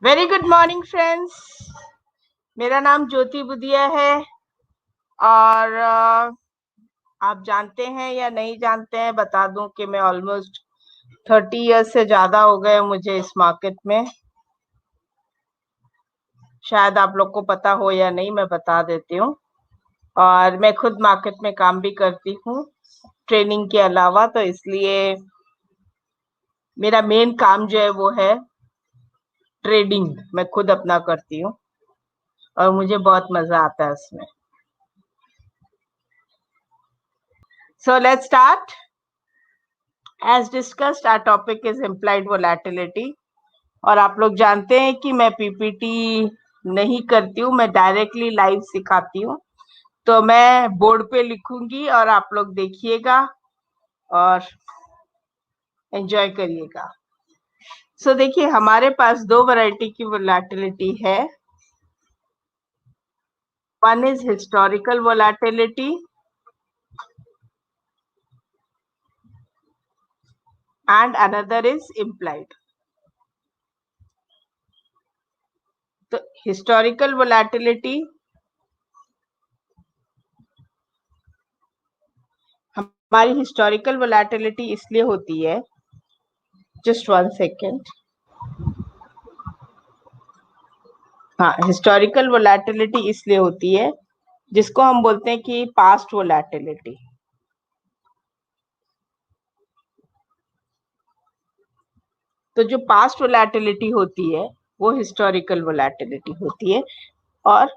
Very good morning friends. मेरा नाम ज्योति बुदिया है और आप जानते हैं या नहीं जानते हैं, बता दूं कि मैं ऑलमोस्ट 30 इयर्स से ज्यादा हो गए मुझे इस मार्केट में। शायद आप लोग को पता हो या नहीं, मैं बता देती हूँ। और मैं खुद मार्केट में काम भी करती हूँ ट्रेनिंग के अलावा, तो इसलिए मेरा मेन काम जो है वो है ट्रेडिंग। मैं खुद अपना करती हूँ और मुझे बहुत मजा आता है उसमें। So let's start. As discussed, our topic is implied volatility. और आप लोग जानते हैं कि मैं पीपीटी नहीं करती हूँ, मैं डायरेक्टली लाइव सिखाती हूँ। तो मैं बोर्ड पे लिखूंगी और आप लोग देखिएगा और एंजॉय करिएगा। सो देखिए, हमारे पास दो वैरायटी की वोलेटिलिटी है। One is historical volatility and another is implied. तो हिस्टोरिकल वोलेटिलिटी हमारी हिस्टोरिकल वोलेटिलिटी इसलिए होती है, जस्ट 1 सेकेंड। हाँ, हिस्टोरिकल वोलेटिलिटी इसलिए होती है जिसको हम बोलते हैं कि पास्ट वोलेटिलिटी। तो जो पास्ट वोलेटिलिटी होती है वो हिस्टोरिकल वोलेटिलिटी होती है, और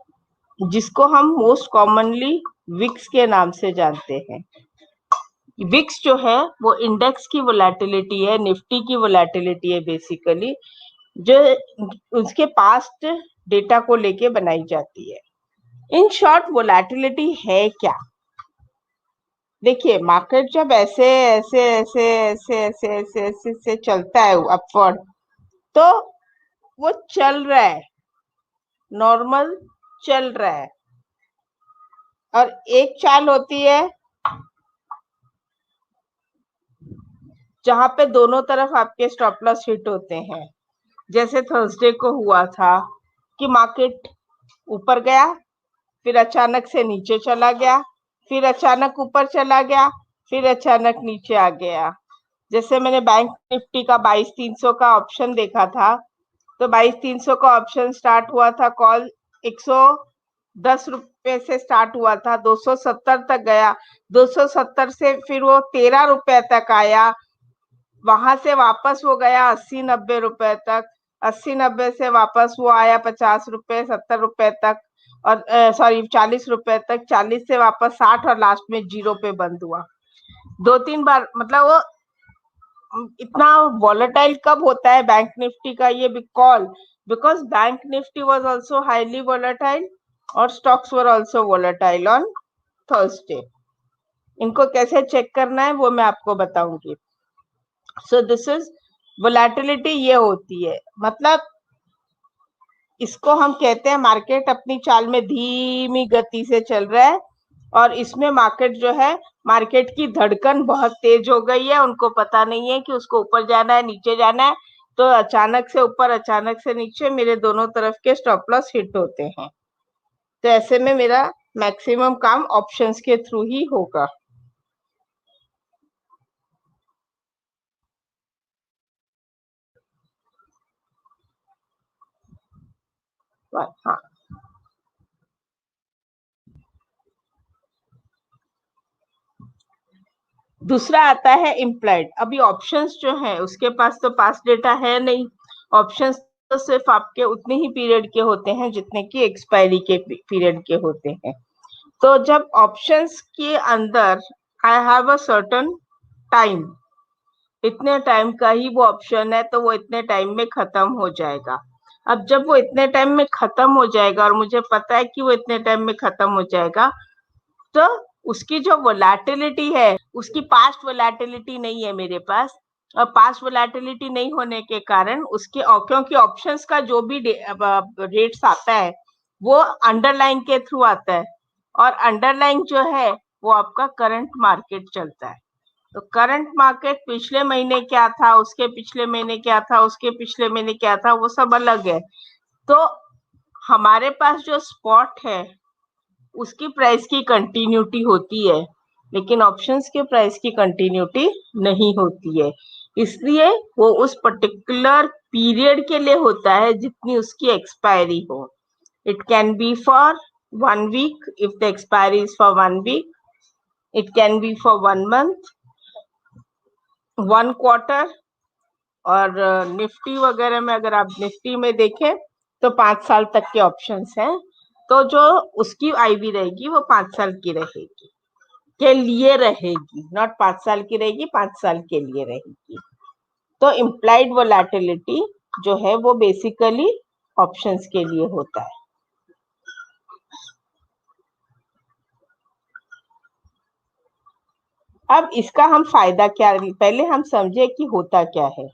जिसको हम मोस्ट कॉमनली विक्स के नाम से जानते हैं। विक्स जो है वो इंडेक्स की वोलेटिलिटी है, निफ्टी की वोलेटिलिटी है बेसिकली, जो उसके पास्ट डेटा को लेके बनाई जाती है। इन शॉर्ट, वोलेटिलिटी है क्या? देखिए, मार्केट जब ऐसे ऐसे ऐसे ऐसे ऐसे ऐसे ऐसे ऐसे चलता है अपवर्ड, तो वो चल रहा है, नॉर्मल चल रहा है। और एक चाल होती है जहां पे दोनों तरफ आपके स्टॉप लॉस हिट होते हैं। जैसे थर्सडे को हुआ था कि मार्केट ऊपर गया, फिर अचानक से नीचे चला गया, फिर अचानक ऊपर चला गया, फिर अचानक नीचे आ गया। जैसे मैंने बैंक निफ्टी का 22,300 का ऑप्शन देखा था, तो 22,300 का ऑप्शन स्टार्ट हुआ था, कॉल 110 रुपए से स्टार्ट हुआ था, 270 तक गया, 270 से फिर वो 13 रुपए तक आया, वहां से वापस वो गया 80-90 रुपए तक, 80-90 से वापस वो आया 50 रुपए 70 रुपए तक, और सॉरी 40 रुपए तक, 40 से वापस 60 और लास्ट में 0 पे बंद हुआ। 2-3 बार, मतलब वो इतना वॉलेटाइल कब होता है बैंक निफ्टी का ये call, because bank Nifty was also highly volatile और stocks were also volatile on Thursday. इनको कैसे चेक करना है वो मैं आपको बताऊंगी। सो दिस इज वोलेटिलिटी, ये होती है, मतलब इसको हम कहते हैं मार्केट अपनी चाल में धीमी गति से चल रहा है, और इसमें मार्केट जो है, मार्केट की धड़कन बहुत तेज हो गई है, उनको पता नहीं है कि उसको ऊपर जाना है नीचे जाना है, तो अचानक से ऊपर अचानक से नीचे मेरे दोनों तरफ के स्टॉप लॉस हिट होते हैं। तो ऐसे में मेरा मैक्सिमम काम ऑप्शंस के थ्रू ही होगा। हाँ, दूसरा आता है इम्प्लाइड। अभी ऑप्शंस जो है उसके पास तो पास डेटा है नहीं, ऑप्शंस तो सिर्फ आपके उतने ही पीरियड के होते हैं जितने की एक्सपायरी के पीरियड के होते हैं। तो जब ऑप्शंस के अंदर I have a certain time, इतने टाइम का ही वो ऑप्शन है, तो वो इतने टाइम में खत्म हो जाएगा। अब जब वो इतने टाइम में खत्म हो जाएगा और मुझे पता है कि वो इतने टाइम में खत्म हो जाएगा, तो उसकी जो वोलेटिलिटी है, उसकी पास्ट वोलेटिलिटी नहीं है मेरे पास, और पास्ट वोलेटिलिटी नहीं होने के कारण उसके, क्योंकि ऑप्शंस का जो भी रेट्स आता है वो अंडरलाइन के थ्रू आता है, और अंडरलाइन जो है वो आपका करंट मार्केट चलता है। तो करंट मार्केट पिछले महीने क्या था, उसके पिछले महीने क्या था, उसके पिछले महीने क्या था, वो सब अलग है। तो हमारे पास जो स्पॉट है उसकी प्राइस की कंटिन्यूटी होती है, लेकिन ऑप्शंस के प्राइस की कंटिन्यूटी नहीं होती है। इसलिए वो उस पर्टिकुलर पीरियड के लिए होता है जितनी उसकी एक्सपायरी हो। It can be for 1 week if the expiry is for 1 week. It can be for 1 month, 1 quarter, और निफ्टी वगैरह में अगर आप निफ्टी में देखें तो 5 साल तक के ऑप्शंस हैं। तो जो उसकी आईवी रहेगी वो 5 साल की रहेगी, के लिए रहेगी, नॉट 5 साल की रहेगी, 5 साल के लिए रहेगी। तो इम्प्लाइड वोलेटिलिटी जो है वो बेसिकली ऑप्शंस के लिए होता है। अब इसका हम फायदा क्या, पहले हम समझे कि होता क्या है।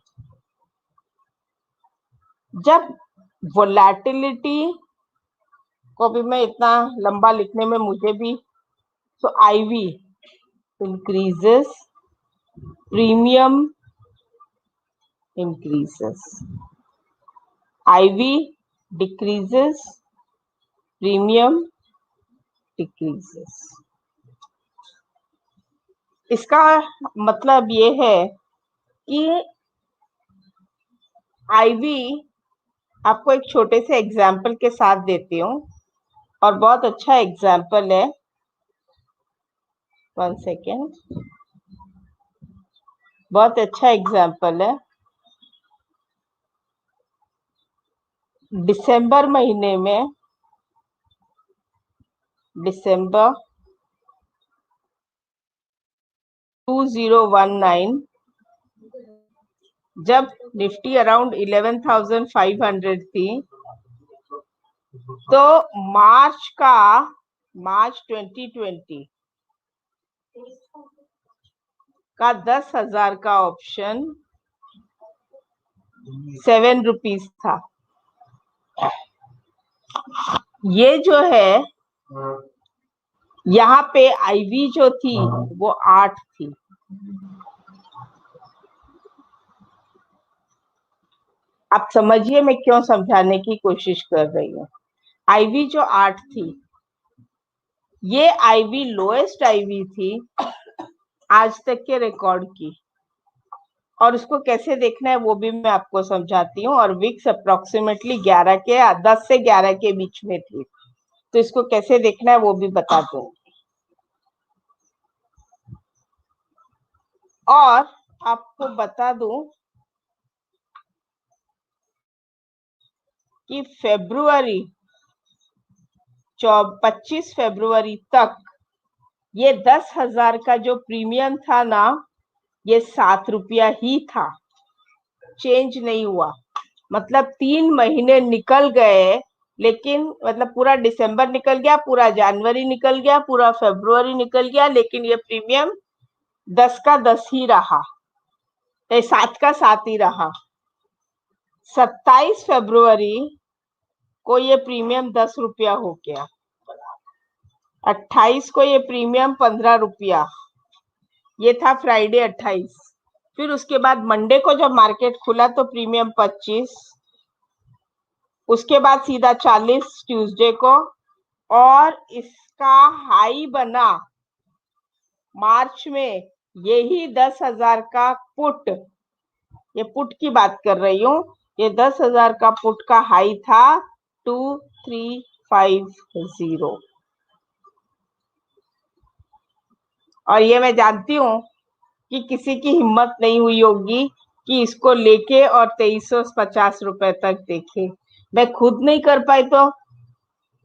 जब वोलेटिलिटी को भी मैं इतना लंबा लिखने में मुझे भी, तो IV increases, premium increases, IV decreases, premium decreases। इसका मतलब ये है कि IV आपको एक छोटे से एग्जाम्पल के साथ देती हूँ, और बहुत अच्छा एग्जाम्पल है। 1 सेकेंड, बहुत अच्छा एग्जाम्पल है। दिसंबर महीने में, दिसंबर 2019, जब निफ्टी अराउंड 11,500 थी, तो मार्च 2020 का 10,000 का ऑप्शन 7 रुपीज था। ये जो है यहाँ पे आईवी जो थी वो 8 थी। आप समझिए मैं क्यों समझाने की कोशिश कर रही हूँ। आईवी जो 8 थी, ये आईवी लोएस्ट आईवी थी आज तक के रिकॉर्ड की, और उसको कैसे देखना है वो भी मैं आपको समझाती हूँ। और विक्स अप्रोक्सीमेटली 11 के 10 से 11 के बीच में थी, तो इसको कैसे देखना है वो भी बता दूंगी। और आपको बता दूं कि 25 फरवरी तक ये 10,000 का जो प्रीमियम था ना, ये 7 रुपया ही था, चेंज नहीं हुआ। मतलब 3 महीने निकल गए, लेकिन मतलब पूरा दिसंबर निकल गया, पूरा जनवरी निकल गया, पूरा फरवरी निकल गया, लेकिन ये प्रीमियम 10 का 10 ही रहा, 7 का 7 ही रहा। 27 फरवरी को ये प्रीमियम 10 रुपया हो गया, 28 को ये प्रीमियम 15 रुपया, ये था फ्राइडे 28। फिर उसके बाद मंडे को जब मार्केट खुला तो प्रीमियम 25, उसके बाद सीधा 40 ट्यूसडे को, और इसका हाई बना मार्च में यही 10,000 का पुट, ये पुट की बात कर रही हूँ, ये 10,000 का पुट का हाई था 2350। और ये मैं जानती हूँ कि किसी की हिम्मत नहीं हुई होगी कि इसको लेके और 2350 रुपए तक देखे। मैं खुद नहीं कर पाई, तो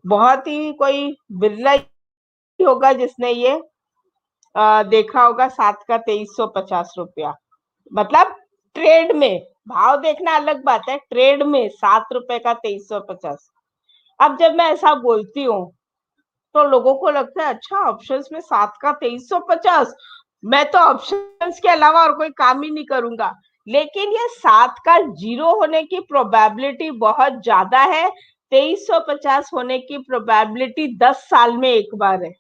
बहुत ही कोई बिरला ही होगा जिसने ये देखा होगा 7 का 2350 रुपया। मतलब ट्रेड में, भाव देखना अलग बात है, ट्रेड में 7 रुपए का 2350। अब जब मैं ऐसा बोलती हूँ तो लोगों को लगता है अच्छा ऑप्शंस में 7 का 2350, मैं तो ऑप्शंस के अलावा और कोई काम ही नहीं करूंगा। लेकिन ये 7 का 0 होने की प्रोबेबिलिटी बहुत ज्यादा है, 2350 होने की प्रोबेबिलिटी 10 साल में एक बार है,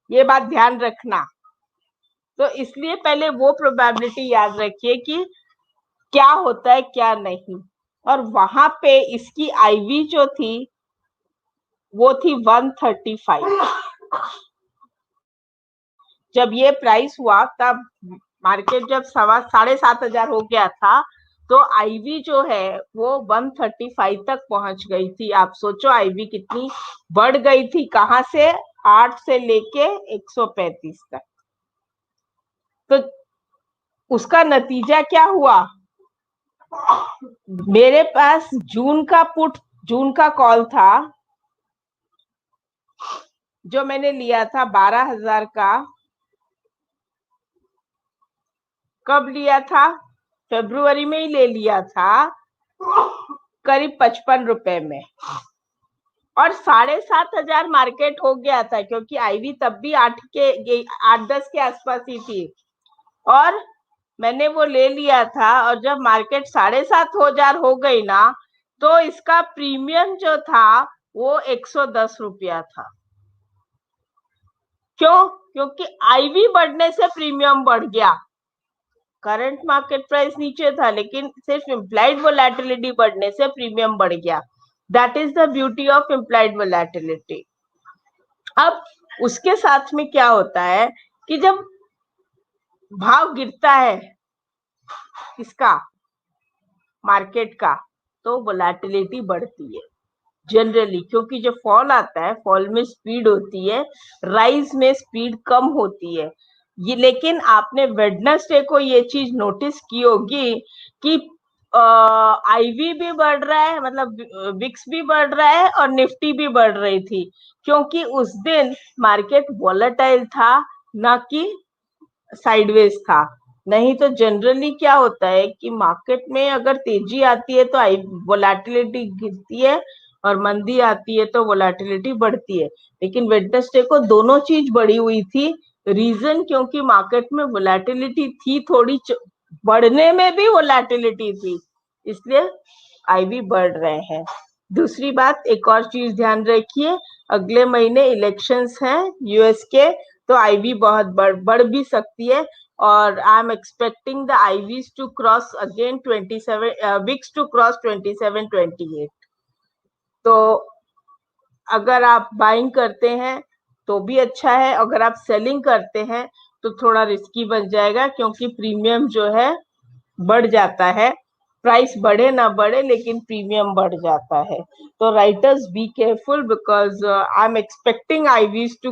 ये बात ध्यान रखना। तो इसलिए पहले वो प्रोबेबिलिटी याद रखिए कि क्या होता है क्या नहीं। और वहां पे इसकी आईवी जो थी वो थी 135। जब ये प्राइस हुआ तब मार्केट जब 7,500 हो गया था, तो आईवी जो है वो 135 तक पहुंच गई थी। आप सोचो आईवी कितनी बढ़ गई थी, कहां से, 8 से लेके 135 तक। तो उसका नतीजा क्या हुआ, मेरे पास जून का कॉल था जो मैंने लिया था 12,000 का। कब लिया था, फरवरी में ही ले लिया था, करीब 55 रुपए में। और 7,500 मार्केट हो गया था, क्योंकि आईवी तब भी 8-10 के आसपास ही थी। और मैंने वो ले लिया था, और जब मार्केट 7,500 हो गई ना, तो इसका प्रीमियम जो था वो 110 रुपया था। क्यों, क्योंकि आईवी बढ़ने से प्रीमियम बढ़ गया। करंट मार्केट प्राइस नीचे था, लेकिन सिर्फ इम्प्लाइड वोलेटिलिटी बढ़ने से प्रीमियम बढ़ गया। That is the beauty of implied volatility. अब उसके साथ में क्या होता है कि जब भाव गिरता है किसका, मार्केट का, तो वोलेटिलिटी बढ़ती है जनरली, क्योंकि जब फॉल आता है, फॉल में स्पीड होती है, राइज में स्पीड कम होती है। ये लेकिन आपने वेडनेसडे को ये चीज नोटिस की होगी कि आईवी भी बढ़ रहा है, मतलब विक्स भी बढ़ रहा है और निफ्टी भी बढ़ रही थी, क्योंकि उस दिन मार्केट वॉलेटाइल था, ना कि साइडवेज था। नहीं तो जनरली क्या होता है कि मार्केट में अगर तेजी आती है तो वोलेटिलिटी गिरती है, और मंदी आती है तो वोलेटिलिटी बढ़ती है। लेकिन वेडनेसडे को दोनों चीज बढ़ी हुई थी। रीजन क्योंकि मार्केट में वोलेटिलिटी थी, थोड़ी बढ़ने में भी वोलेटिलिटी थी, इसलिए आईवी बढ़ रहे हैं। दूसरी बात, एक और चीज ध्यान रखिए, अगले महीने इलेक्शंस हैं यूएस के, तो आईवी बहुत बढ़ भी सकती है। और I am expecting the IVs to cross again 27, wicks to cross 27-28। तो अगर आप बाइंग करते हैं तो भी अच्छा है, अगर आप सेलिंग करते हैं तो थोड़ा रिस्की बन जाएगा, क्योंकि प्रीमियम जो है बढ़ जाता है। प्राइस बढ़े ना बढ़े, लेकिन प्रीमियम बढ़ जाता है। तो writers be careful, because I am expecting IVs to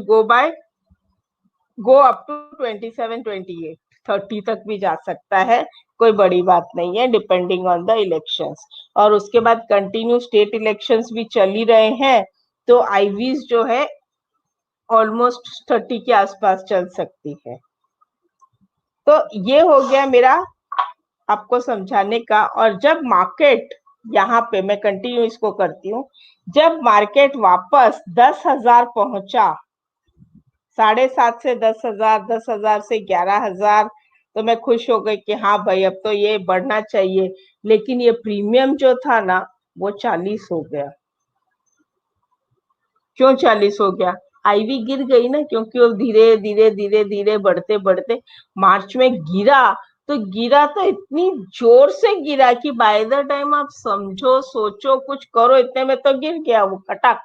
go up to 27-28, 30 तक भी जा सकता है, कोई बड़ी बात नहीं है, डिपेंडिंग ऑन द इलेक्शंस। और उसके बाद कंटिन्यू स्टेट इलेक्शंस भी चल ही रहे हैं, तो आईवीज जो है ऑलमोस्ट 30 के आसपास चल सकती है। तो ये हो गया मेरा आपको समझाने का। और जब मार्केट, यहाँ पे मैं कंटिन्यू इसको करती हूँ, जब मार्केट वापस 10,000 पहुंचा, 7,500 से 10,000, 10,000 से 11,000, तो मैं खुश हो गई कि हाँ भाई अब तो ये बढ़ना चाहिए। लेकिन ये प्रीमियम जो था ना वो 40 हो गया। क्यों 40 हो गया, आईवी गिर गई ना, क्योंकि वो धीरे धीरे धीरे धीरे बढ़ते बढ़ते मार्च में गिरा। तो गिरा तो इतनी जोर से गिरा कि बाय द टाइम आप समझो, सोचो, कुछ करो, इतने में तो गिर गया वो खटक।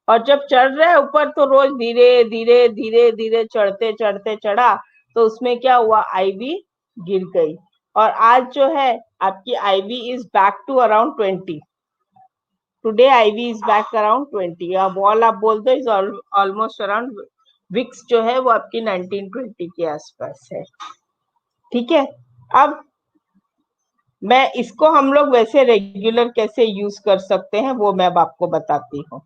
और जब चढ़ रहे ऊपर तो रोज धीरे धीरे धीरे धीरे चढ़ते चढ़ते चढ़ा, तो उसमें क्या हुआ, आईवी गिर गई। और आज जो है आपकी IV is back to around 20। Today IV is back around 20। अब वॉल आप बोल दो इज ऑलमोस्ट अराउंड, विक्स जो है वो आपकी 19-20 के आसपास है। ठीक है, अब मैं इसको हम लोग वैसे रेगुलर कैसे यूज कर सकते हैं वो मैं अब आपको बताती हूँ।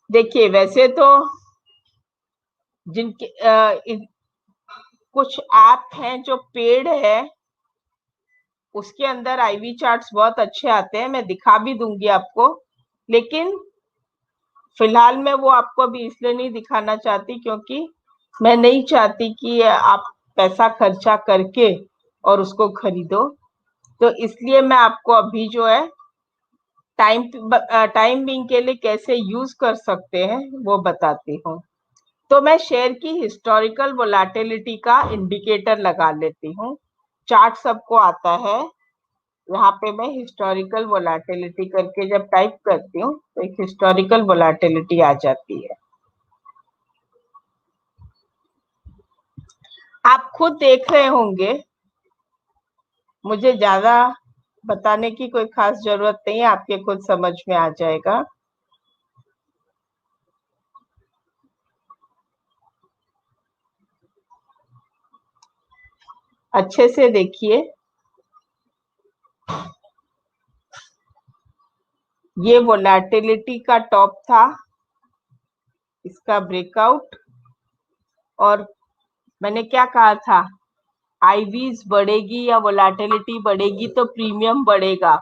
देखिए, वैसे तो जिनके कुछ ऐप हैं जो पेड है, उसके अंदर आईवी चार्ट्स बहुत अच्छे आते हैं, मैं दिखा भी दूंगी आपको। लेकिन फिलहाल मैं वो आपको अभी इसलिए नहीं दिखाना चाहती, क्योंकि मैं नहीं चाहती कि आप पैसा खर्चा करके और उसको खरीदो। तो इसलिए मैं आपको अभी जो है टाइम बिंग के लिए कैसे यूज कर सकते हैं वो बताती हूँ। तो मैं शेयर की हिस्टोरिकल वोलेटिलिटी का इंडिकेटर लगा लेती हूँ। चार्ट सबको आता है। यहाँ पे मैं हिस्टोरिकल वोलेटिलिटी करके जब टाइप करती हूँ तो एक हिस्टोरिकल वोलेटिलिटी आ जाती है। आप खुद देख रहे होंगे, मुझे ज्यादा बताने की कोई खास जरूरत नहीं है, आपके खुद समझ में आ जाएगा। अच्छे से देखिए, ये वोलेटिलिटी का टॉप था, इसका ब्रेकआउट, और मैंने क्या कहा था, आईवीज बढ़ेगी या वोलेटिलिटी बढ़ेगी तो प्रीमियम बढ़ेगा।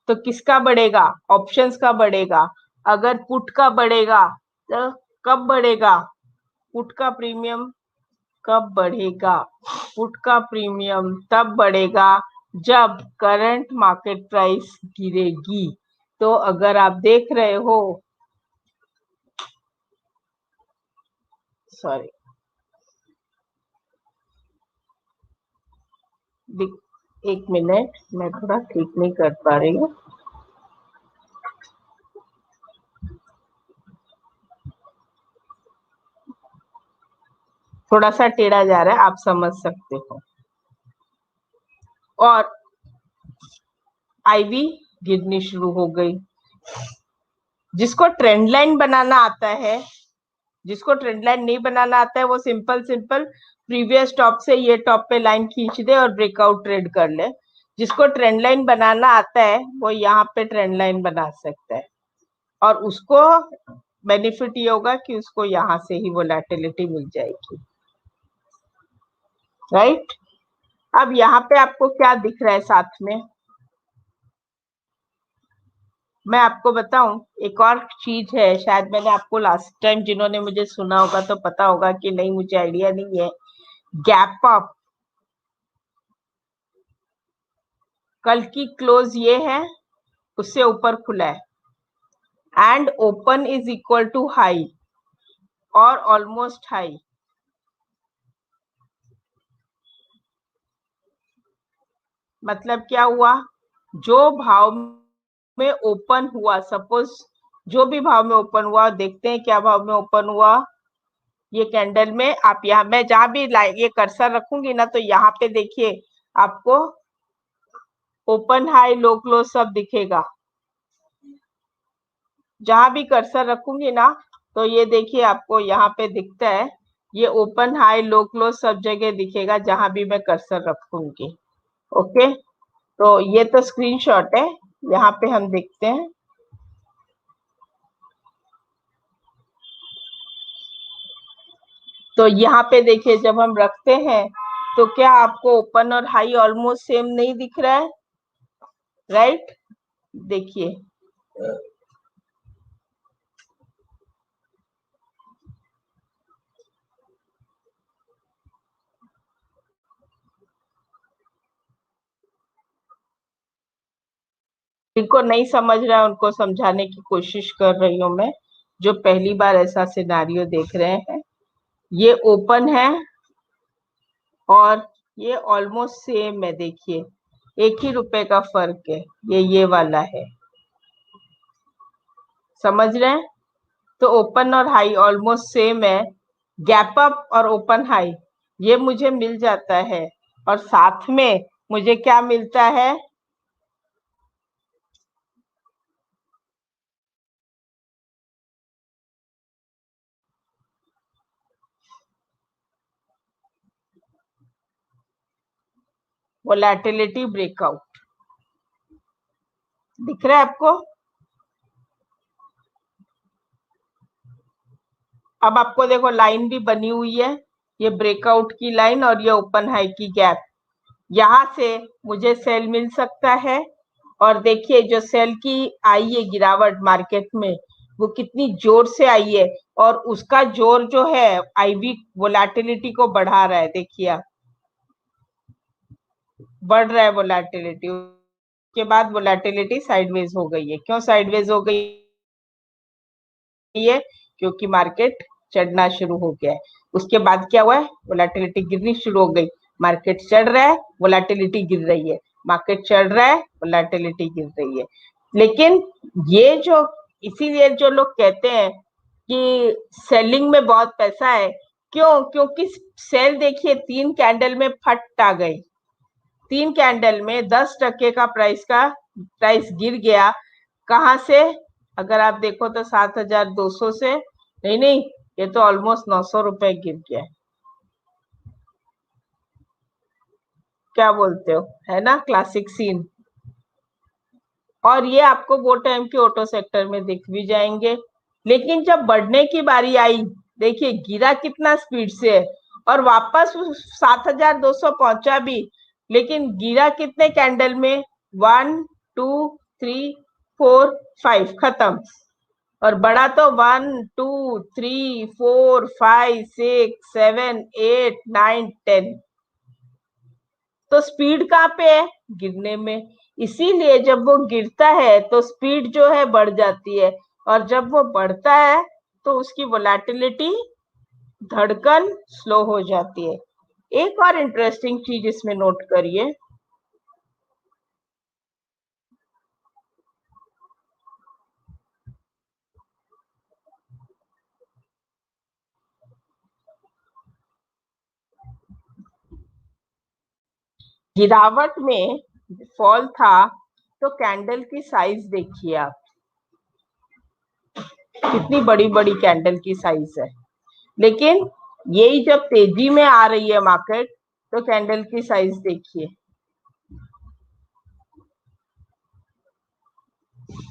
तो किसका बढ़ेगा? ऑप्शंस का बढ़ेगा। अगर पुट का बढ़ेगा तो कब बढ़ेगा? पुट का प्रीमियम कब बढ़ेगा? पुट का प्रीमियम तब बढ़ेगा जब करंट मार्केट प्राइस गिरेगी। तो अगर आप देख रहे हो, सॉरी, एक मिनट, मैं थोड़ा ठीक नहीं कर पा रही हूँ। थोड़ा सा टेढ़ा जा रहा है, आप समझ सकते हो। और आईवी गिरनी शुरू हो गई। जिसको ट्रेंड लाइन बनाना आता है, जिसको ट्रेंड लाइन नहीं बनाना आता है, वो सिंपल सिंपल प्रीवियस टॉप से ये टॉप पे लाइन खींच दे और ब्रेकआउट ट्रेड कर ले। जिसको ट्रेंड लाइन बनाना आता है वो यहाँ पे ट्रेंड लाइन बना सकता है, और उसको बेनिफिट ये होगा कि उसको यहाँ से ही वोलेटिलिटी मिल जाएगी, राइट। अब यहाँ पे आपको क्या दिख रहा है साथ में, मैं आपको बताऊं, एक और चीज है, शायद मैंने आपको लास्ट टाइम, जिन्होंने मुझे सुना होगा तो पता होगा कि नहीं, मुझे आइडिया नहीं है। गैप अप, कल की क्लोज ये है, उससे ऊपर खुला है, and open is equal to high और ऑलमोस्ट हाई। मतलब क्या हुआ? जो भाव में ओपन हुआ, सपोज जो भी भाव में ओपन हुआ, देखते हैं क्या भाव में ओपन हुआ ये कैंडल में। आप यहाँ, मैं जहां भी ये कर्सर रखूंगी ना, तो यहाँ पे देखिए आपको ओपन हाई लो क्लोज सब दिखेगा। जहां भी कर्सर रखूंगी ना, तो ये देखिए आपको यहाँ पे दिखता है, ये ओपन हाई लो क्लोज सब जगह दिखेगा जहां भी मैं कर्सर रखूंगी। ओके, तो ये तो स्क्रीनशॉट है, यहाँ पे हम देखते हैं। तो यहाँ पे देखिए जब हम रखते हैं तो क्या आपको ओपन और हाई ऑलमोस्ट सेम नहीं दिख रहा है, राइट? देखिए, जिनको नहीं समझ रहा है उनको समझाने की कोशिश कर रही हूँ मैं, जो पहली बार ऐसा सिनारियो देख रहे हैं। ये ओपन है और ये ऑलमोस्ट सेम है, देखिए एक ही रुपए का फर्क है, ये वाला है, समझ रहे हैं? तो ओपन और हाई ऑलमोस्ट सेम है, गैप अप और ओपन हाई ये मुझे मिल जाता है, और साथ में मुझे क्या मिलता है? वोलेटिलिटी ब्रेकआउट दिख रहा है आपको? अब आपको देखो लाइन भी बनी हुई है, ये ब्रेकआउट की लाइन और ये ओपन हाई की गैप, यहां से मुझे सेल मिल सकता है। और देखिए जो सेल की आई है गिरावट मार्केट में, वो कितनी जोर से आई है, और उसका जोर जो है आईवी वोलेटिलिटी को बढ़ा रहा है, देखिए आप, बढ़ रहा है वोलेटिलिटी, उसके बाद वोलेटिलिटी साइडवेज हो गई है। क्यों साइडवेज हो गई है? क्योंकि मार्केट चढ़ना शुरू हो गया है। उसके बाद क्या हुआ है? वोलेटिलिटी गिरनी शुरू हो गई। मार्केट चढ़ रहा है, वोलेटिलिटी गिर रही है, मार्केट चढ़ रहा है, वोलेटिलिटी गिर रही है। लेकिन ये जो, इसीलिए जो लोग कहते हैं कि सेलिंग में बहुत पैसा है, क्यों? क्योंकि सेल देखिए 3 कैंडल में फट आ गई। 3 कैंडल में 10% का प्राइस गिर गया। कहां से? अगर आप देखो तो 7,200 से, नहीं, ये तो ऑलमोस्ट 900 रुपए गिर गया। क्या बोलते हो? है ना क्लासिक सीन। और ये आपको वो टाइम के ऑटो सेक्टर में दिख भी जाएंगे। लेकिन जब बढ़ने की बारी आई, देखिए गिरा कितना स्पीड से है और वापस 7,200 पहुंचा भी, लेकिन गिरा कितने कैंडल में? 1 2 3 4 5, खत्म। और बढ़ा तो 1 2 3 4 5 6 7 8 9 10। तो स्पीड कहाँ पे है? गिरने में। इसीलिए जब वो गिरता है तो स्पीड जो है बढ़ जाती है, और जब वो बढ़ता है तो उसकी वोलेटिलिटी, धड़कन स्लो हो जाती है। एक और इंटरेस्टिंग चीज इसमें नोट करिए, गिरावट में फॉल था तो कैंडल की साइज देखिए आप, कितनी बड़ी बड़ी कैंडल की साइज है। लेकिन यही जब तेजी में आ रही है मार्केट, तो कैंडल की साइज देखिए,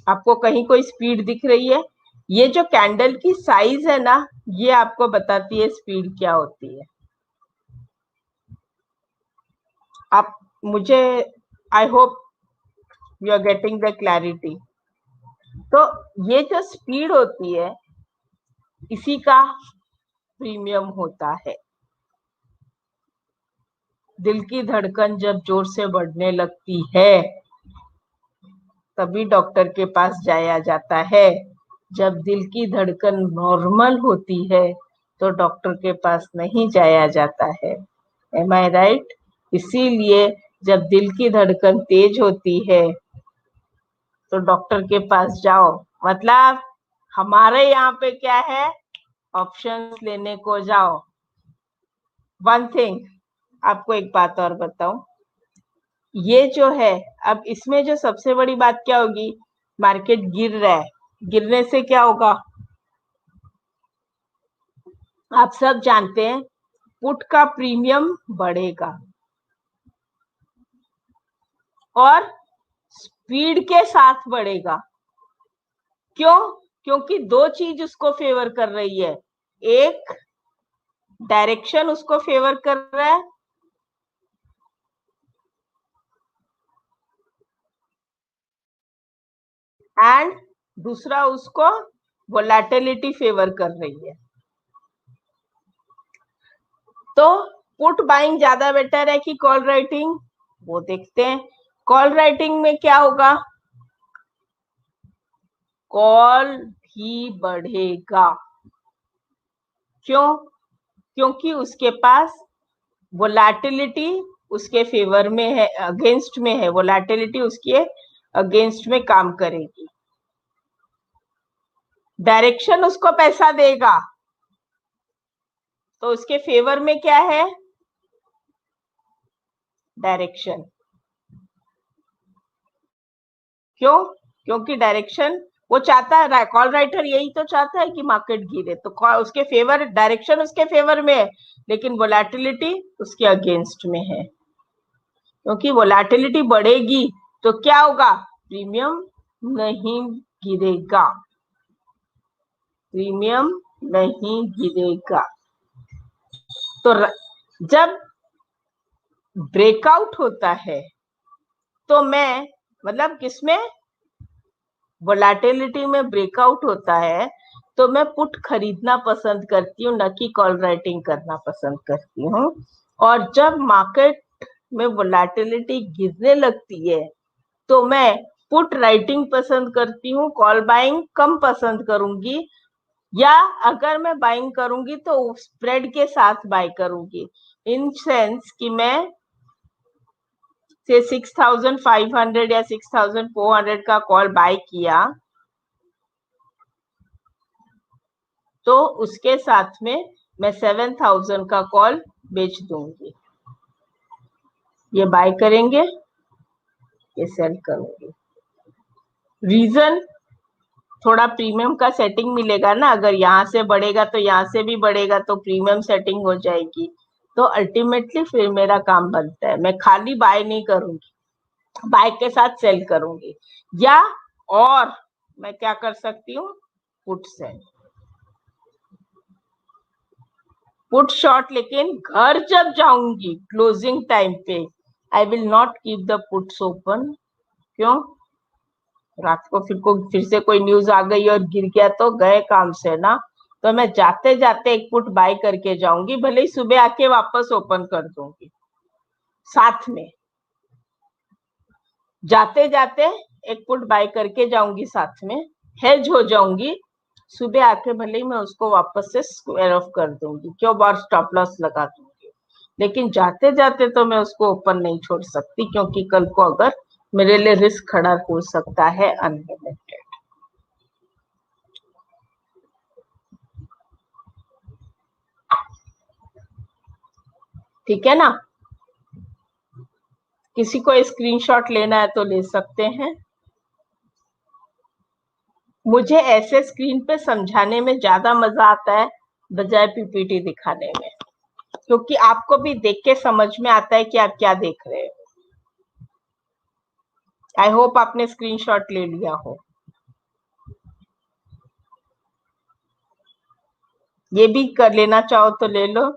आपको कहीं कोई स्पीड दिख रही है? ये जो कैंडल की साइज है ना, ये आपको बताती है स्पीड क्या होती है। आप, मुझे, I hope you are getting the clarity. तो ये जो स्पीड होती है, इसी का प्रीमियम होता है। दिल की धड़कन जब जोर से बढ़ने लगती है, तभी डॉक्टर के पास जाया जाता है। जब दिल की धड़कन नॉर्मल होती है, तो डॉक्टर के पास नहीं जाया जाता है। एम आई राइट? इसीलिए जब दिल की धड़कन तेज होती है, तो डॉक्टर के पास जाओ। मतलब हमारे यहाँ पे क्या है? ऑप्शंस लेने को जाओ। वन थिंग, आपको एक बात और बताऊं, ये जो है, अब इसमें जो सबसे बड़ी बात क्या होगी? मार्केट गिर रहा है, गिरने से क्या होगा? आप सब जानते हैं, पुट का प्रीमियम बढ़ेगा और स्पीड के साथ बढ़ेगा। क्यों? क्योंकि दो चीज उसको फेवर कर रही है। एक, डायरेक्शन उसको फेवर कर रहा है, एंड दूसरा उसको वोलेटिलिटी फेवर कर रही है। तो पुट बाइंग ज्यादा बेटर है कि कॉल राइटिंग? वो देखते हैं। कॉल राइटिंग में क्या होगा? कॉल भी बढ़ेगा। क्यों? क्योंकि उसके पास वोलेटिलिटी उसके फेवर में है, अगेंस्ट में है। वोलेटिलिटी उसके अगेंस्ट में काम करेगी। डायरेक्शन उसको पैसा देगा, तो उसके फेवर में क्या है? डायरेक्शन। क्यों? क्योंकि डायरेक्शन, वो चाहता है, कॉल राइटर यही तो चाहता है कि मार्केट गिरे, तो उसके फेवर, डायरेक्शन उसके फेवर में है, लेकिन वोलेटिलिटी उसके अगेंस्ट में है। क्योंकि वोलेटिलिटी बढ़ेगी तो क्या होगा? प्रीमियम नहीं गिरेगा, प्रीमियम नहीं गिरेगा। तो जब ब्रेकआउट होता है, तो मैं, मतलब किसमें? वोलेटिलिटी में ब्रेकआउट होता है, तो मैं पुट खरीदना पसंद करती हूँ, न कि कॉल राइटिंग करना पसंद करती हूँ। और जब मार्केट में वोलेटिलिटी गिरने लगती है तो मैं पुट राइटिंग पसंद करती हूँ, कॉल बाइंग कम पसंद करूंगी, या अगर मैं बाइंग करूंगी तो स्प्रेड के साथ बाय करूंगी। इन सेंस कि मैं से 6500 या 6400 का कॉल बाय किया तो उसके साथ में मैं 7000 का कॉल बेच दूंगी। ये बाय करेंगे, ये सेल करूंगी। रीजन, थोड़ा प्रीमियम का सेटिंग मिलेगा ना, अगर यहाँ से बढ़ेगा तो यहाँ से भी बढ़ेगा तो प्रीमियम सेटिंग हो जाएगी। तो अल्टीमेटली फिर मेरा काम बनता है, मैं खाली बाय नहीं करूंगी, बाय के साथ सेल करूंगी। या और मैं क्या कर सकती हूँ, पुट सेल, पुट शॉर्ट। लेकिन घर जब जाऊंगी क्लोजिंग टाइम पे, I will not keep the puts open. क्यों? रात को फिर से कोई न्यूज आ गई और गिर गया तो गए काम से ना। तो मैं जाते जाते एक पुट बाय करके जाऊंगी, भले ही सुबह आके वापस ओपन कर दूंगी। साथ में जाते जाते एक पुट बाय करके जाऊंगी, साथ में हेज हो जाऊंगी, सुबह आके भले ही मैं उसको वापस से स्क्वायर ऑफ कर दूंगी, क्यों, बार स्टॉप लॉस लगा दूंगी। लेकिन जाते जाते तो मैं उसको ओपन नहीं छोड़ सकती, क्योंकि कल को अगर मेरे लिए रिस्क खड़ा हो सकता है अनलिमिटेड। ठीक है ना? किसी को स्क्रीनशॉट लेना है तो ले सकते हैं। मुझे ऐसे स्क्रीन पे समझाने में ज्यादा मजा आता है बजाय पीपीटी दिखाने में, क्योंकि आपको भी देख के समझ में आता है कि आप क्या देख रहे हो। आई होप आपने स्क्रीनशॉट ले लिया हो। ये भी कर लेना चाहो तो ले लो।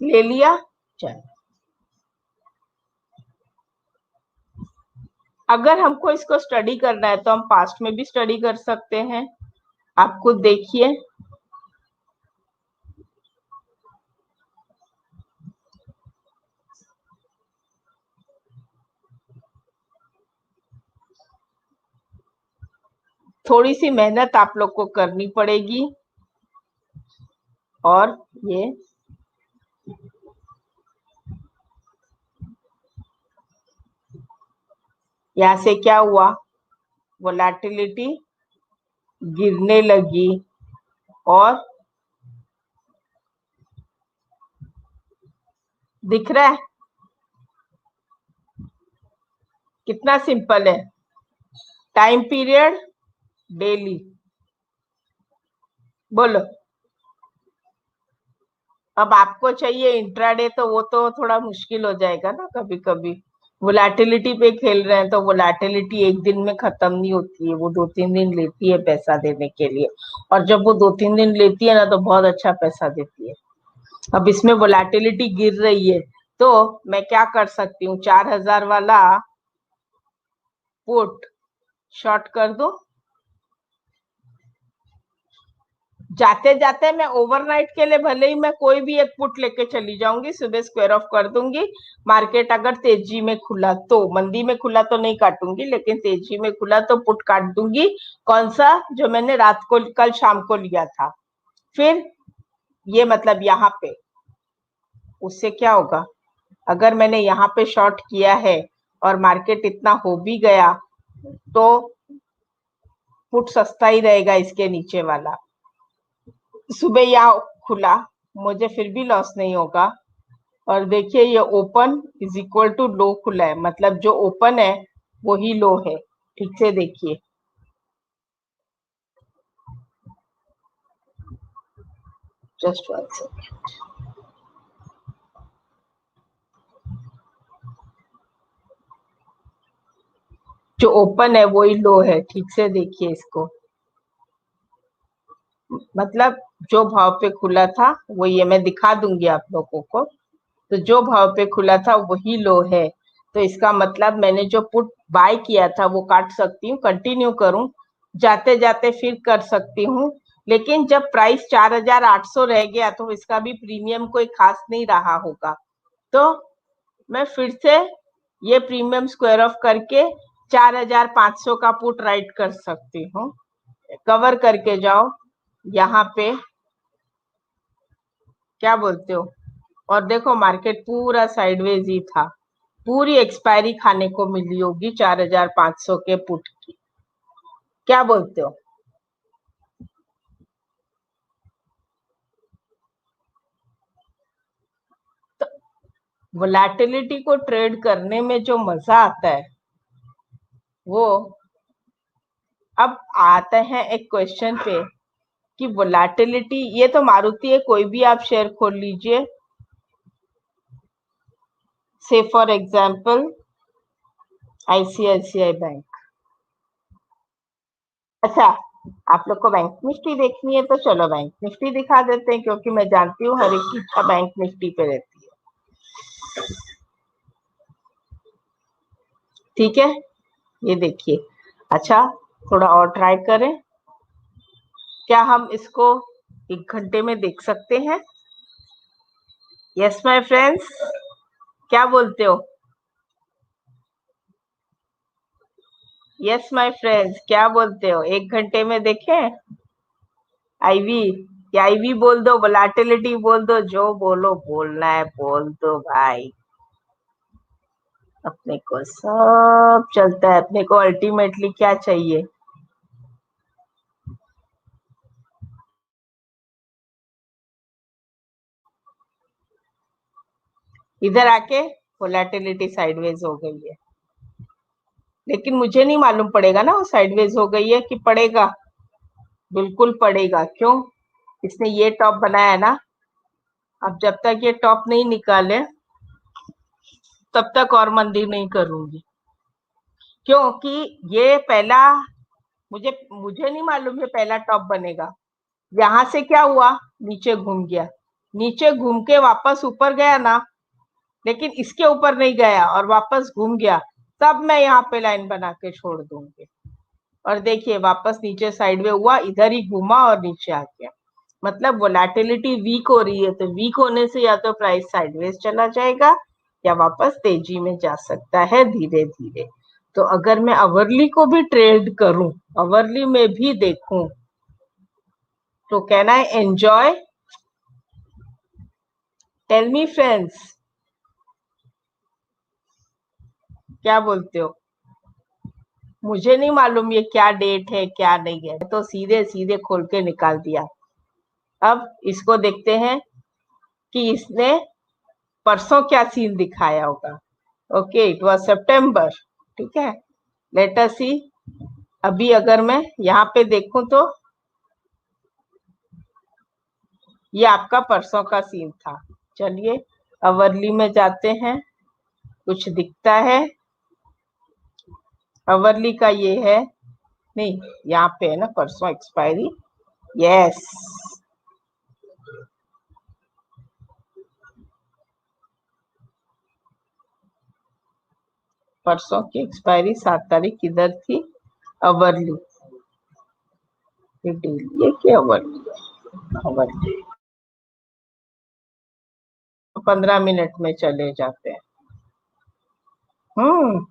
ले लिया? चलो, अगर हमको इसको स्टडी करना है तो हम पास्ट में भी स्टडी कर सकते हैं। आप खुद देखिए, थोड़ी सी मेहनत आप लोग को करनी पड़ेगी। और ये यहाँ से क्या हुआ, वोलेटिलिटी गिरने लगी और दिख रहा है कितना सिंपल है। टाइम पीरियड डेली, बोलो। अब आपको चाहिए इंट्राडे तो वो तो थोड़ा मुश्किल हो जाएगा ना। कभी कभी वोलेटिलिटी पे खेल रहे हैं तो वोलेटिलिटी एक दिन में खत्म नहीं होती है, वो 2-3 दिन लेती है पैसा देने के लिए। और जब वो 2-3 दिन लेती है ना तो बहुत अच्छा पैसा देती है। अब इसमें वोलेटिलिटी गिर रही है तो मैं क्या कर सकती हूँ, 4000 वाला पुट शॉर्ट कर दो। जाते जाते मैं ओवरनाइट के लिए भले ही मैं कोई भी एक पुट लेके चली जाऊंगी, सुबह स्क्वायर ऑफ कर दूंगी। मार्केट अगर तेजी में खुला तो, मंदी में खुला तो नहीं काटूंगी, लेकिन तेजी में खुला तो पुट काट दूंगी। कौन सा? जो मैंने रात को कल शाम को लिया था। फिर ये मतलब यहाँ पे, उससे क्या होगा, अगर मैंने यहाँ पे शॉर्ट किया है और मार्केट इतना हो भी गया तो पुट सस्ता ही रहेगा इसके नीचे वाला। सुबह यहाँ खुला, मुझे फिर भी लॉस नहीं होगा। और देखिए ये open is equal to low खुला है, मतलब जो ओपन है वही लो है। ठीक से देखिए, जस्ट वन सेकेंड। जो ओपन है वही लो है, ठीक से देखिए इसको। मतलब जो भाव पे खुला था वो, ये मैं दिखा दूंगी आप लोगों को। तो जो भाव पे खुला था वही लो है। तो इसका मतलब मैंने जो पुट बाय किया था वो काट सकती हूँ, कंटिन्यू करूं, जाते जाते फिर कर सकती हूँ। लेकिन जब प्राइस 4,800 रह गया तो इसका भी प्रीमियम कोई खास नहीं रहा होगा, तो मैं फिर से ये प्रीमियम स्क्वायर ऑफ करके 4,500 का पुट राइट कर सकती हूँ। कवर करके जाओ यहाँ पे, क्या बोलते हो? और देखो मार्केट पूरा साइडवेज ही था, पूरी एक्सपायरी खाने को मिली होगी 4,500 के पुट की, क्या बोलते हो? तो वोलेटिलिटी को ट्रेड करने में जो मजा आता है वो, अब आते हैं एक क्वेश्चन पे कि वोलेटिलिटी, ये तो मारुति है, कोई भी आप शेयर खोल लीजिए, से फॉर एग्जांपल आईसीआईसीआई बैंक। अच्छा, आप लोग को बैंक निफ्टी देखनी है तो चलो बैंक निफ्टी दिखा देते हैं, क्योंकि मैं जानती हूँ हर एक की इच्छा बैंक निफ्टी पे रहती है। ठीक है, ये देखिए। अच्छा, थोड़ा और ट्राई करें, क्या हम इसको 1 घंटे में देख सकते हैं? यस माय फ्रेंड्स, क्या बोलते हो? यस माय फ्रेंड्स, क्या बोलते हो? 1 घंटे में देखें? आईवी, या आईवी बोल दो, वोलेटिलिटी बोल दो, जो बोलो बोलना है बोल दो भाई, अपने को सब चलता है, अपने को अल्टीमेटली क्या चाहिए? इधर आके वोलेटिलिटी साइडवेज हो गई है, लेकिन मुझे नहीं मालूम पड़ेगा ना वो साइडवेज हो गई है कि पड़ेगा। बिल्कुल पड़ेगा, क्यों? इसने ये टॉप बनाया है ना, अब जब तक ये टॉप नहीं निकाले तब तक और मंदी नहीं करूंगी, क्योंकि ये पहला, मुझे मुझे नहीं मालूम ये पहला टॉप बनेगा। यहाँ से क्या हुआ, नीचे घूम गया, नीचे घूम के वापस ऊपर गया ना, लेकिन इसके ऊपर नहीं गया और वापस घूम गया, तब मैं यहाँ पे लाइन बना के छोड़ दूंगी। और देखिए वापस नीचे साइड में हुआ, इधर ही घूमा और नीचे आ गया, मतलब वोलेटिलिटी वीक हो रही है, तो वीक होने से या तो प्राइस साइडवेज चला जाएगा या वापस तेजी में जा सकता है धीरे धीरे। तो अगर मैं अवरली को भी ट्रेड करूं, अवरली में भी देखूं, तो can I enjoy? Tell me friends, क्या बोलते हो? मुझे नहीं मालूम ये क्या डेट है क्या नहीं है, तो सीधे सीधे खोल के निकाल दिया। अब इसको देखते हैं कि इसने परसों क्या सीन दिखाया होगा। ओके, इट वाज सितंबर, ठीक है, लेट अस सी। अभी अगर मैं यहाँ पे देखूं तो ये आपका परसों का सीन था। चलिए अवरली में जाते हैं, कुछ दिखता है? अवरली का ये है, नहीं यहाँ पे है ना परसों एक्सपायरी, यस, परसों की एक्सपायरी 7 तारीख किधर थी? अवरली, ये डेली है कि अवरली है? अवरली 15 मिनट में चले जाते हैं। हम्म,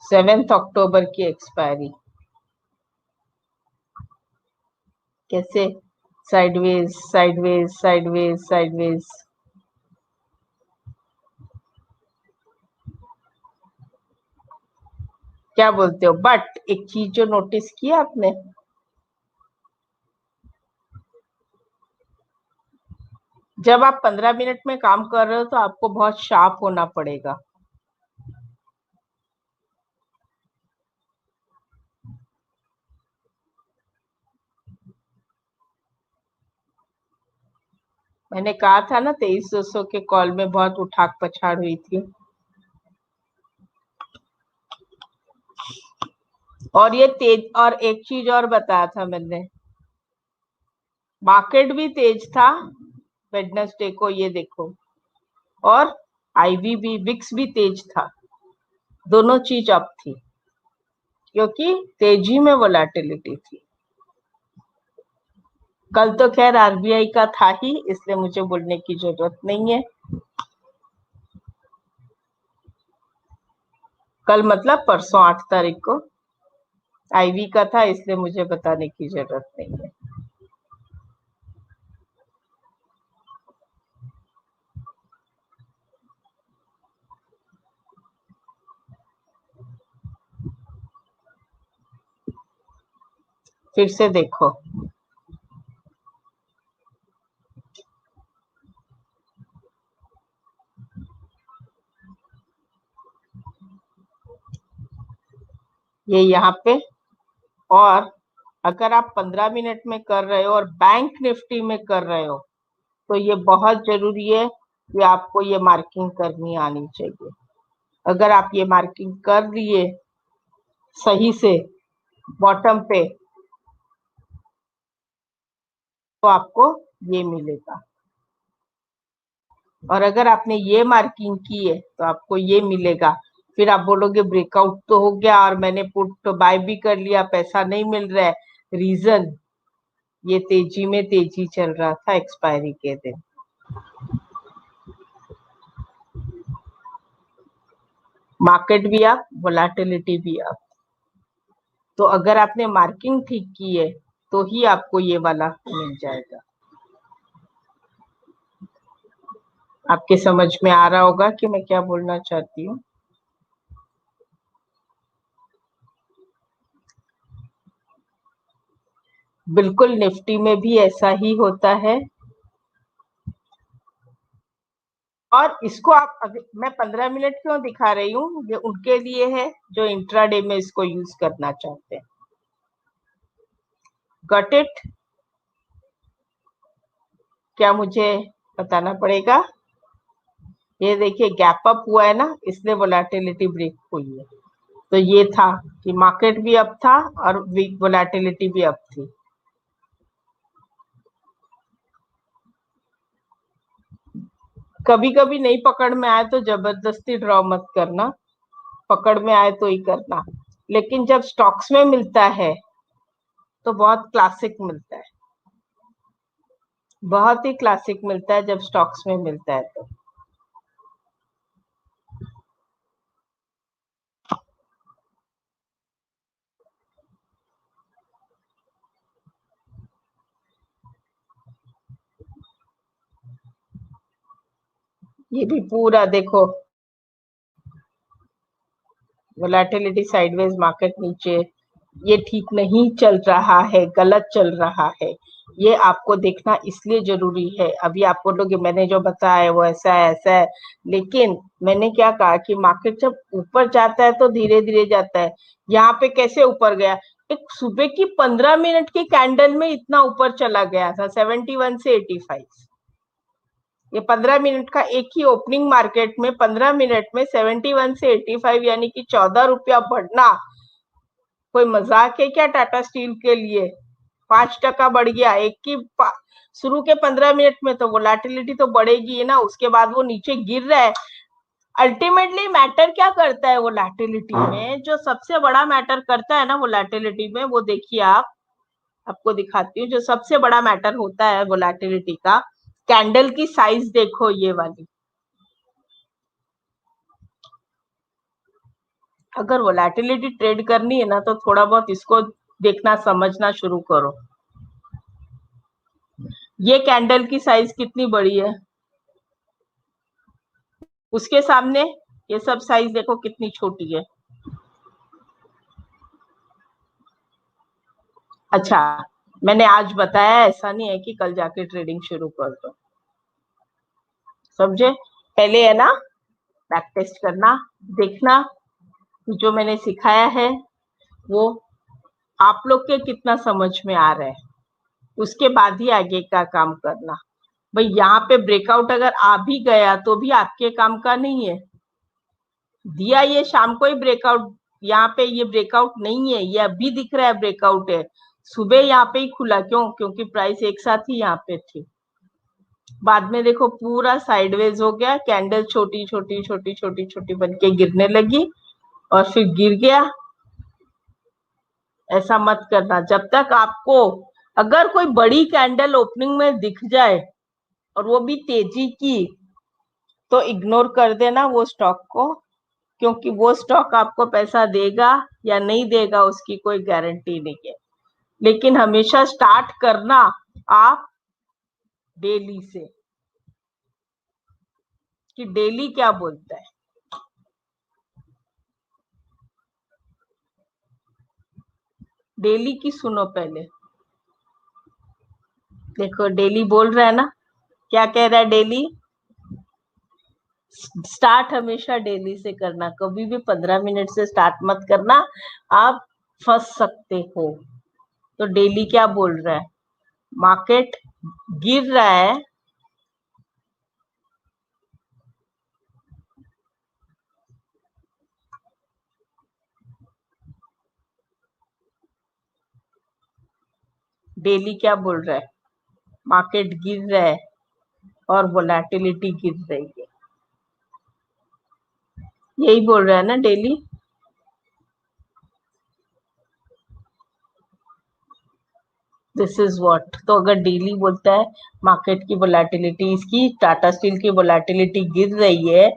7 अक्टूबर की एक्सपायरी, कैसे? साइडवेज साइडवेज साइडवेज साइडवेज, क्या बोलते हो? बट एक चीज जो नोटिस किया आपने, जब आप 15 मिनट में काम कर रहे हो तो आपको बहुत शार्प होना पड़ेगा। मैंने कहा था ना 2300 के कॉल में बहुत उठाक पछाड़ हुई थी। और ये तेज, और एक चीज और बताया था मैंने, मार्केट भी तेज था वेडनेसडे को, ये देखो, और आईवी भी, विक्स भी तेज था, दोनों चीज अप थी क्योंकि तेजी में वोलेटिलिटी थी। कल तो खैर आरबीआई का था ही, इसलिए मुझे बोलने की जरूरत नहीं है। कल मतलब परसों 8 तारीख को आईवी का था, इसलिए मुझे बताने की जरूरत नहीं है। फिर से देखो, ये यहाँ पे, और अगर आप 15 मिनट में कर रहे हो और बैंक निफ्टी में कर रहे हो तो ये बहुत जरूरी है कि आपको ये मार्किंग करनी आनी चाहिए। अगर आप ये मार्किंग कर लिए सही से बॉटम पे तो आपको ये मिलेगा, और अगर आपने ये मार्किंग की है तो आपको ये मिलेगा। फिर आप बोलोगे ब्रेकआउट तो हो गया और मैंने पुट तो बाय भी कर लिया, पैसा नहीं मिल रहा है। रीजन, ये तेजी में तेजी चल रहा था एक्सपायरी के दिन। मार्केट भी अप, वोलेटिलिटी भी अप। तो अगर आपने मार्किंग ठीक की है तो ही आपको ये वाला मिल जाएगा। आपके समझ में आ रहा होगा कि मैं क्या बोलना चाहती हूँ। बिल्कुल निफ्टी में भी ऐसा ही होता है। और इसको आप मैं 15 मिनट क्यों दिखा रही हूँ, ये उनके लिए है जो इंट्राडे में इसको यूज करना चाहते हैं। Got it? क्या मुझे बताना पड़ेगा? ये देखिए गैप अप हुआ है ना, इसलिए वोलेटिलिटी ब्रेक हुई है। तो ये था कि मार्केट भी अप था और वोलेटिलिटी भी अप थी। कभी कभी नहीं पकड़ में आए तो जबरदस्ती ड्रॉ मत करना, पकड़ में आए तो ही करना। लेकिन जब स्टॉक्स में मिलता है तो बहुत क्लासिक मिलता है, बहुत ही क्लासिक मिलता है जब स्टॉक्स में मिलता है तो। ये भी पूरा देखो, वोलेटिलिटी साइडवेज, मार्केट नीचे, ये ठीक नहीं चल रहा है, गलत चल रहा है। ये आपको देखना इसलिए जरूरी है। अभी आप बोलोगे मैंने जो बताया है वो ऐसा है ऐसा है, लेकिन मैंने क्या कहा कि मार्केट जब ऊपर जाता है तो धीरे धीरे जाता है। यहाँ पे कैसे ऊपर गया, एक सुबह की 15 मिनट की कैंडल में इतना ऊपर चला गया था 71 से 85। ये 15 मिनट का एक ही ओपनिंग मार्केट में 15 मिनट में 71 से 85, यानी कि 14 रुपया बढ़ना कोई मजाक है क्या टाटा स्टील के लिए? 5% बढ़ गया एक की शुरू के 15 मिनट में। तो वोलेटिलिटी तो बढ़ेगी ना, उसके बाद वो नीचे गिर रहा है। अल्टीमेटली मैटर क्या करता है वोलेटिलिटी में? जो सबसे बड़ा मैटर करता है ना वोलेटिलिटी में, वो देखिए आप, आपको दिखाती हूँ। जो सबसे बड़ा मैटर होता है वोलेटिलिटी का, कैंडल की साइज देखो, ये वाली। अगर वोलेटिलिटी ट्रेड करनी है ना तो थोड़ा बहुत इसको देखना समझना शुरू करो। ये कैंडल की साइज कितनी बड़ी है, उसके सामने ये सब साइज देखो कितनी छोटी है। अच्छा, मैंने आज बताया, ऐसा नहीं है कि कल जाके ट्रेडिंग शुरू कर दो, समझे? पहले है ना बैक टेस्ट करना, देखना जो मैंने सिखाया है वो आप लोग के कितना समझ में आ रहा है, उसके बाद ही आगे का काम करना। भाई यहाँ पे ब्रेकआउट अगर आ भी गया तो भी आपके काम का नहीं है। दिया ये शाम को ही ब्रेकआउट, यहाँ पे ये ब्रेकआउट नहीं है, ये अभी दिख रहा है ब्रेकआउट है। सुबह यहाँ पे ही खुला, क्यों? क्योंकि प्राइस एक साथ ही यहाँ पे थी। बाद में देखो पूरा साइडवेज हो गया, कैंडल छोटी छोटी छोटी छोटी छोटी बन के गिरने लगी और फिर गिर गया। ऐसा मत करना। जब तक आपको अगर कोई बड़ी कैंडल ओपनिंग में दिख जाए और वो भी तेजी की, तो इग्नोर कर देना वो स्टॉक को, क्योंकि वो स्टॉक आपको पैसा देगा या नहीं देगा उसकी कोई गारंटी नहीं है। लेकिन हमेशा स्टार्ट करना आप डेली से, कि डेली क्या बोलता है। डेली की सुनो पहले। देखो डेली बोल रहा है ना, क्या कह रहा है डेली? स्टार्ट हमेशा डेली से करना, कभी भी 15 मिनट से स्टार्ट मत करना, आप फंस सकते हो। तो डेली क्या बोल रहा है? मार्केट गिर रहा है, डेली क्या बोल रहा है? मार्केट गिर रहा है और वोलेटिलिटी गिर रही है, यही बोल रहा है ना डेली। This is what. तो अगर डेली बोलता है मार्केट की वोलेटिलिटी, इसकी टाटा स्टील की वोलेटिलिटी गिर रही है,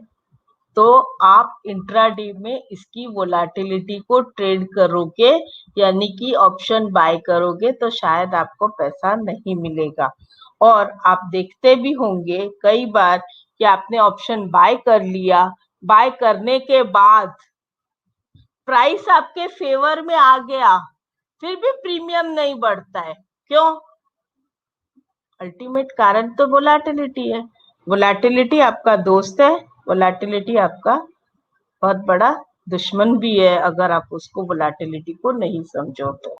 तो आप इंट्राडे में इसकी वोलेटिलिटी को ट्रेड करोगे, यानी कि ऑप्शन बाय करोगे, तो शायद आपको पैसा नहीं मिलेगा। और आप देखते भी होंगे कई बार कि आपने ऑप्शन बाय कर लिया, बाय करने के बाद प्राइस आपके फेवर में आ गया, फिर भी प्रीमियम नहीं बढ़ता है। क्यों? अल्टीमेट कारण तो वोलेटिलिटी है। वोलेटिलिटी आपका दोस्त है, वोलेटिलिटी आपका बहुत बड़ा दुश्मन भी है, अगर आप उसको वोलेटिलिटी को नहीं समझो तो।